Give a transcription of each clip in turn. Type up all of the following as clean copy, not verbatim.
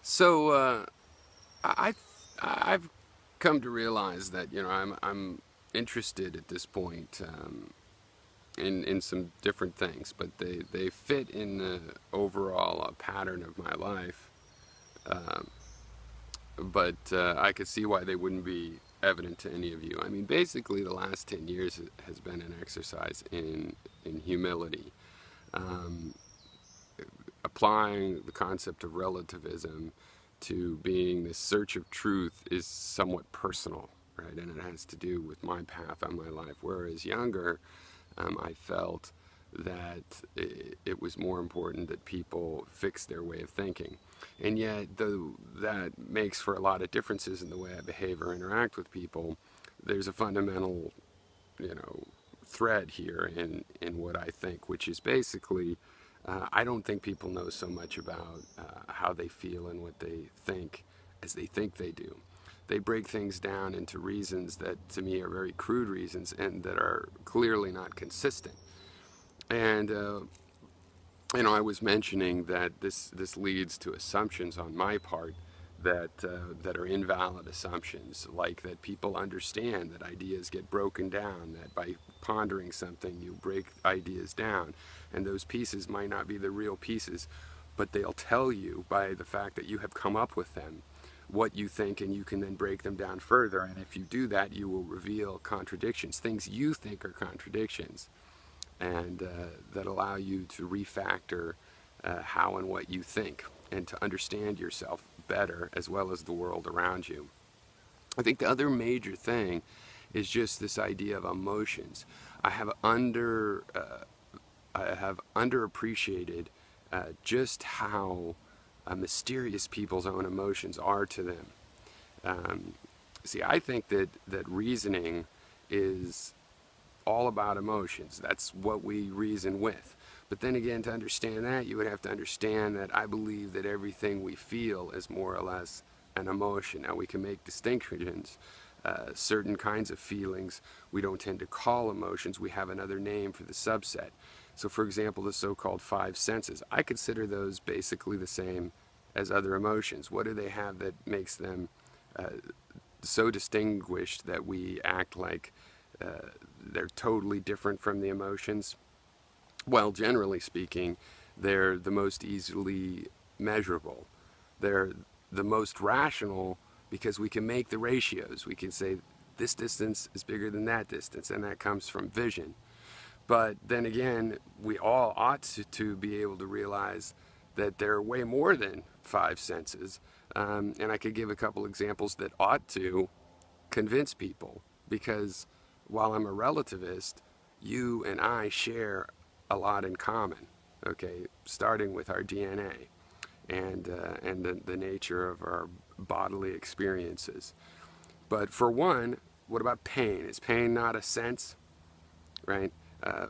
So I I've come to realize that I'm interested at this point in some different things, but they fit in the overall pattern of my life. Um, but I could see why they wouldn't be evident to any of you. I mean, basically, the last 10 years has been an exercise in humility. Um, Applying the concept of relativism to being this search of truth is somewhat personal, right? And it has to do with my path on my life. Whereas younger, I felt that it was more important that people fix their way of thinking. And yet, though that makes for a lot of differences in the way I behave or interact with people, there's a fundamental, you know, thread here in what I think, which is basically I don't think people know so much about how they feel and what they think as they think they do. They break things down into reasons that to me are very crude reasons and that are clearly not consistent. And I was mentioning that this leads to assumptions on my part that are invalid assumptions, like that people understand that ideas get broken down, that by pondering something you break ideas down, and those pieces might not be the real pieces, but they'll tell you by the fact that you have come up with them what you think, and you can then break them down further. And if you do that, you will reveal contradictions, things you think are contradictions, and that allow you to refactor how and what you think and to understand yourself better as well as the world around you. I think the other major thing is just this idea of emotions. I have underappreciated just how mysterious people's own emotions are to them. Um, See, I think that reasoning is all about emotions. That's what we reason with. But then again, to understand that, you would have to understand that I believe that everything we feel is more or less an emotion. Now, we can make distinctions. Certain kinds of feelings we don't tend to call emotions. We have another name for the subset. So, for example, the so-called five senses, I consider those basically the same as other emotions. What do they have that makes them so distinguished that we act like they're totally different from the emotions? Well, generally speaking, they're the most easily measurable. They're the most rational because we can make the ratios. We can say this distance is bigger than that distance, and that comes from vision. But then again, we all ought to be able to realize that there are way more than five senses. And I could give a couple examples that ought to convince people, because while I'm a relativist, you and I share a lot in common, okay, starting with our DNA and the nature of our bodily experiences. But for one, what about pain? Is pain not a sense, right? Uh,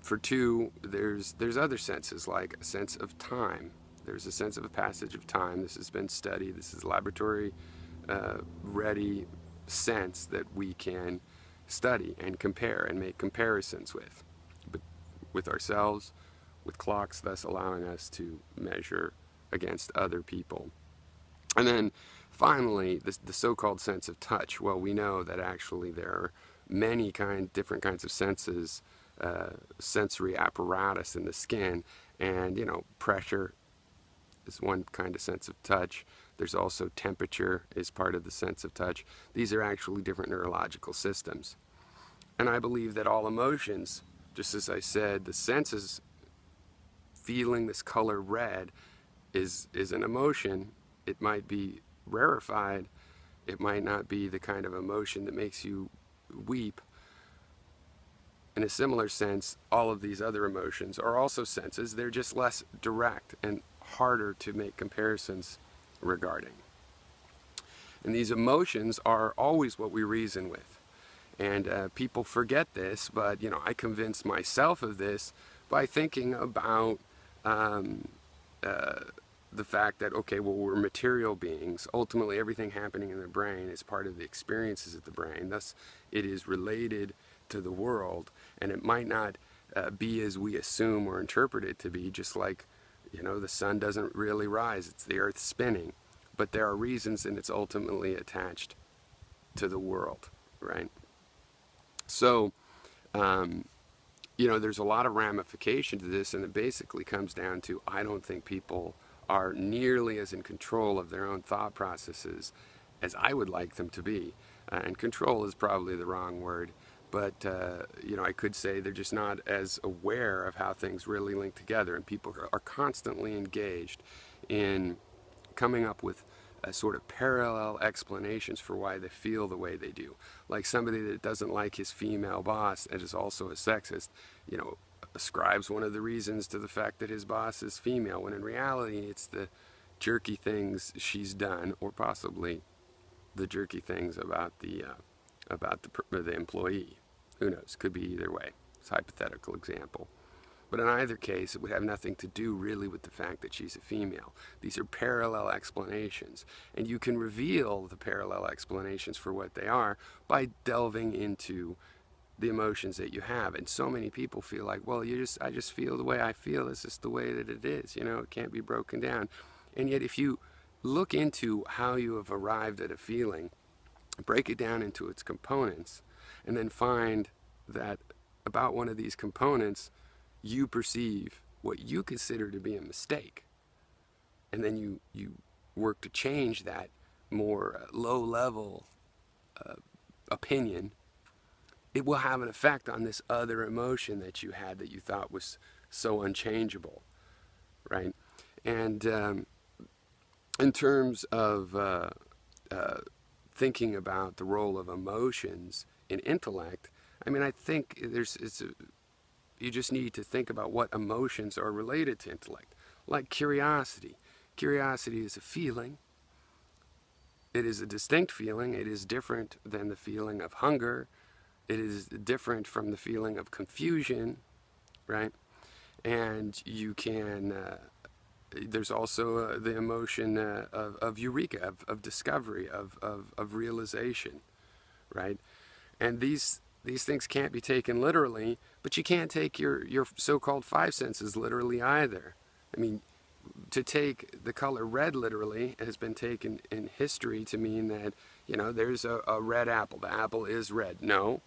for two, there's other senses, like a sense of time. There's a sense of a passage of time. This has been studied. This is laboratory ready sense that we can study and compare and make comparisons with ourselves, with clocks, thus allowing us to measure against other people. And then finally, the so-called sense of touch. Well, we know that actually there are many different kinds of senses, sensory apparatus in the skin, and pressure is one kind of sense of touch. There's also temperature is part of the sense of touch. These are actually different neurological systems. And I believe that all emotions, just as I said, the senses, feeling this color red is an emotion. It might be rarefied. It might not be the kind of emotion that makes you weep. In a similar sense, all of these other emotions are also senses. They're just less direct and harder to make comparisons regarding. And these emotions are always what we reason with. And people forget this, but I convince myself of this by thinking about the fact that, okay, well, we're material beings. Ultimately, everything happening in the brain is part of the experiences of the brain. Thus, it is related to the world, and it might not be as we assume or interpret it to be, just like, the sun doesn't really rise. It's the earth spinning. but there are reasons, and it's ultimately attached to the world, right? So, there's a lot of ramification to this, and it basically comes down to, I don't think people are nearly as in control of their own thought processes as I would like them to be. And control is probably the wrong word, but I could say they're just not as aware of how things really link together, and people are constantly engaged in coming up with sort of parallel explanations for why they feel the way they do. Like somebody that doesn't like his female boss and is also a sexist, ascribes one of the reasons to the fact that his boss is female, when in reality it's the jerky things she's done, or possibly the jerky things about the employee. Who knows? Could be either way. It's a hypothetical example. But in either case, it would have nothing to do really with the fact that she's a female. These are parallel explanations. And you can reveal the parallel explanations for what they are by delving into the emotions that you have. And so many people feel like, well, I just feel the way I feel. This is the way that it is. It can't be broken down. And yet if you look into how you have arrived at a feeling, break it down into its components, and then find that about one of these components, you perceive what you consider to be a mistake, and then you work to change that more low-level opinion, it will have an effect on this other emotion that you had that you thought was so unchangeable, right? And in terms of thinking about the role of emotions in intellect, I think you just need to think about what emotions are related to intellect. Like curiosity. Curiosity is a feeling. It is a distinct feeling. It is different than the feeling of hunger. It is different from the feeling of confusion, right? And you can, there's also the emotion of eureka, of discovery, of realization, right? And these things can't be taken literally, but you can't take your so-called five senses literally either. To take the color red literally has been taken in history to mean that, there's a red apple. The apple is red. No,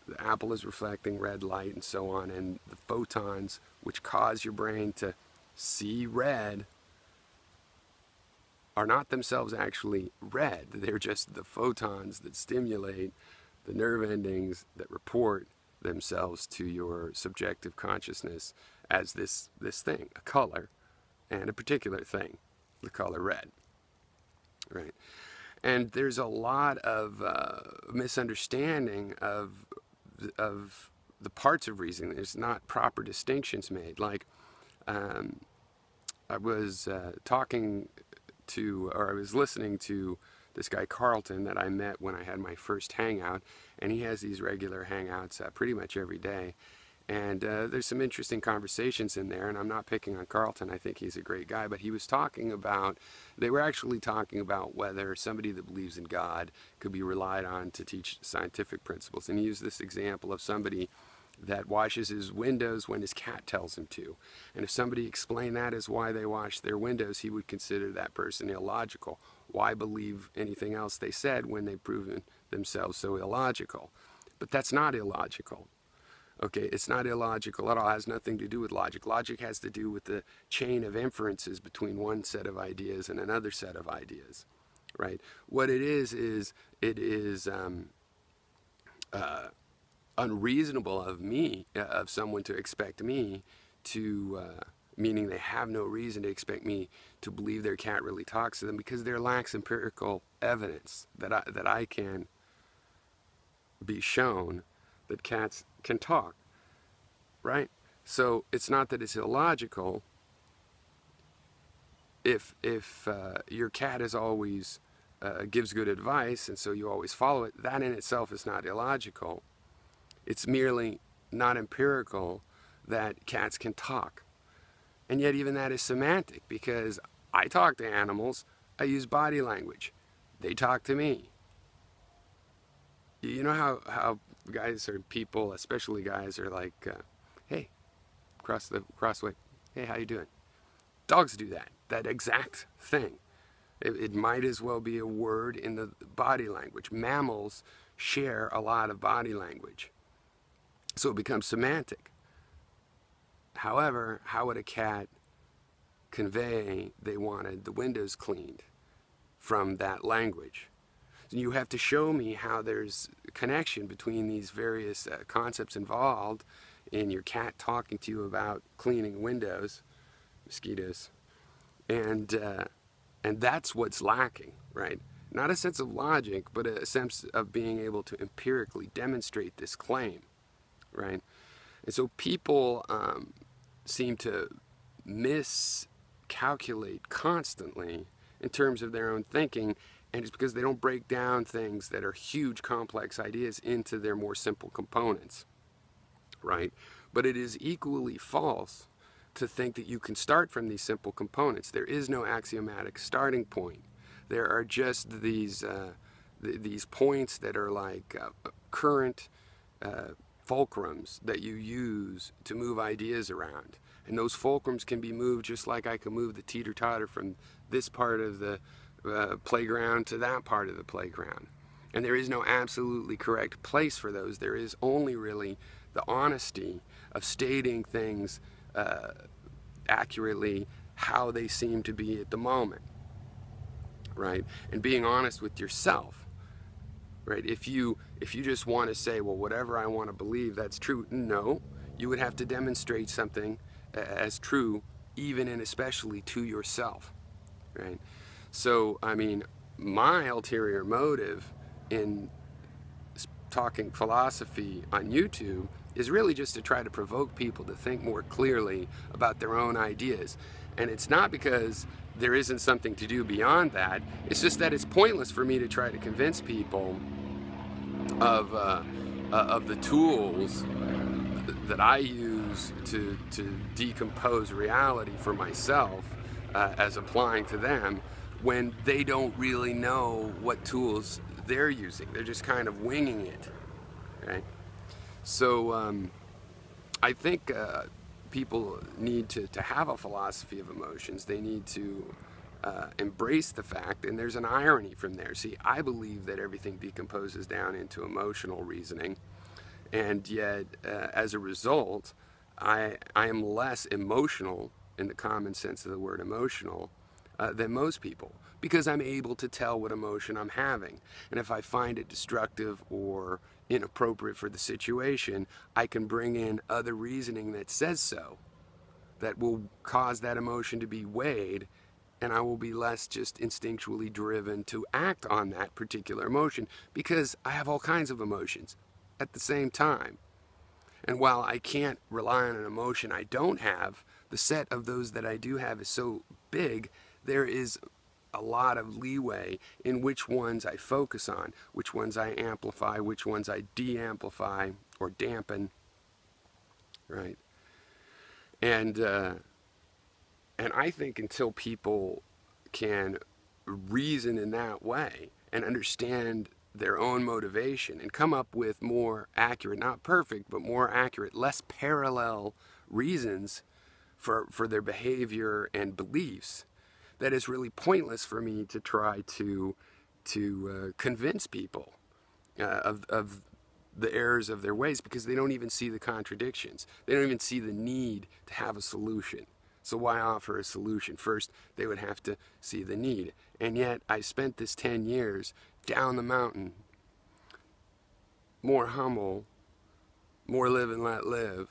the apple is reflecting red light and so on, and the photons which cause your brain to see red are not themselves actually red. They're just the photons that stimulate the nerve endings that report themselves to your subjective consciousness as this thing, a color, and a particular thing, the color red, right? And there's a lot of misunderstanding of the parts of reasoning. There's not proper distinctions made. Like, I was I was listening to this guy Carlton that I met when I had my first hangout, and he has these regular hangouts pretty much every day. And there's some interesting conversations in there, and I'm not picking on Carlton. I think he's a great guy, but they were actually talking about whether somebody that believes in God could be relied on to teach scientific principles. And he used this example of somebody that washes his windows when his cat tells him to. And if somebody explained that as why they wash their windows, he would consider that person illogical. Why believe anything else they said when they've proven themselves so illogical? But that's not illogical. Okay, it's not illogical at all. It has nothing to do with logic. Logic has to do with the chain of inferences between one set of ideas and another set of ideas, right? What it is unreasonable of someone to expect me to, meaning they have no reason to expect me to believe their cat really talks to them, because there lacks empirical evidence that I can be shown that cats can talk, right? So it's not that it's illogical. If your cat is always gives good advice, and so you always follow it, that in itself is not illogical. It's merely not empirical that cats can talk. And yet even that is semantic, because I talk to animals, I use body language. They talk to me. You know how guys or people, especially guys, are like, hey, crossway, hey, how you doing? Dogs do that exact thing, It might as well be a word in the body language. Mammals share a lot of body language, so it becomes semantic. However, how would a cat convey they wanted the windows cleaned from that language? You have to show me how there's a connection between these various concepts involved in your cat talking to you about cleaning windows, mosquitoes, and that's what's lacking, right? Not a sense of logic, but a sense of being able to empirically demonstrate this claim, right? And so people seem to miscalculate constantly in terms of their own thinking, and it's because they don't break down things that are huge, complex ideas into their more simple components, right? But it is equally false to think that you can start from these simple components. There is no axiomatic starting point. There are just these points that are like current fulcrums that you use to move ideas around. And those fulcrums can be moved just like I can move the teeter-totter from this part of the playground to that part of the playground. And there is no absolutely correct place for those. There is only really the honesty of stating things accurately how they seem to be at the moment, right? And being honest with yourself, right? If you just want to say, well, whatever I want to believe, that's true. No, you would have to demonstrate something as true, even and especially to yourself, right? So, I mean, my ulterior motive in talking philosophy on YouTube is really just to try to provoke people to think more clearly about their own ideas. And it's not because there isn't something to do beyond that. It's just that it's pointless for me to try to convince people of the tools that I use to decompose reality for myself as applying to them, when they don't really know what tools they're using. They're just kind of winging it, right? So I think people need to have a philosophy of emotions. They need to embrace the fact, and there's an irony from there. See, I believe that everything decomposes down into emotional reasoning, and yet as a result, I am less emotional in the common sense of the word emotional than most people, because I'm able to tell what emotion I'm having. And if I find it destructive or inappropriate for the situation, I can bring in other reasoning that says so, that will cause that emotion to be weighed, and I will be less just instinctually driven to act on that particular emotion, because I have all kinds of emotions at the same time. And while I can't rely on an emotion I don't have, the set of those that I do have is so big, there is a lot of leeway in which ones I focus on, which ones I amplify, which ones I de-amplify or dampen, right? And I think until people can reason in that way and understand their own motivation and come up with more accurate, not perfect, but more accurate, less parallel reasons for their behavior and beliefs, that is really pointless for me to try to convince people of the errors of their ways, because they don't even see the contradictions. They don't even see the need to have a solution. So why offer a solution? First, they would have to see the need. And yet, I spent this 10 years down the mountain, more humble, more live and let live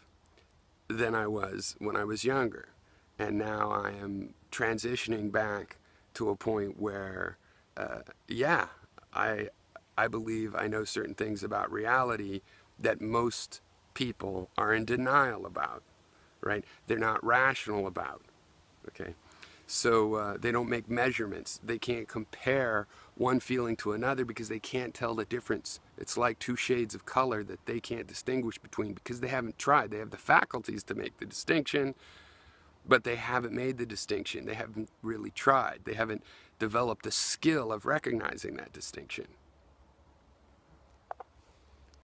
than I was when I was younger. And now I am transitioning back to a point where, yeah, I believe I know certain things about reality that most people are in denial about, right? They're not rational about, okay? So they don't make measurements. They can't compare one feeling to another because they can't tell the difference. It's like two shades of color that they can't distinguish between because they haven't tried. They have the faculties to make the distinction, but they haven't made the distinction. They haven't really tried. They haven't developed the skill of recognizing that distinction.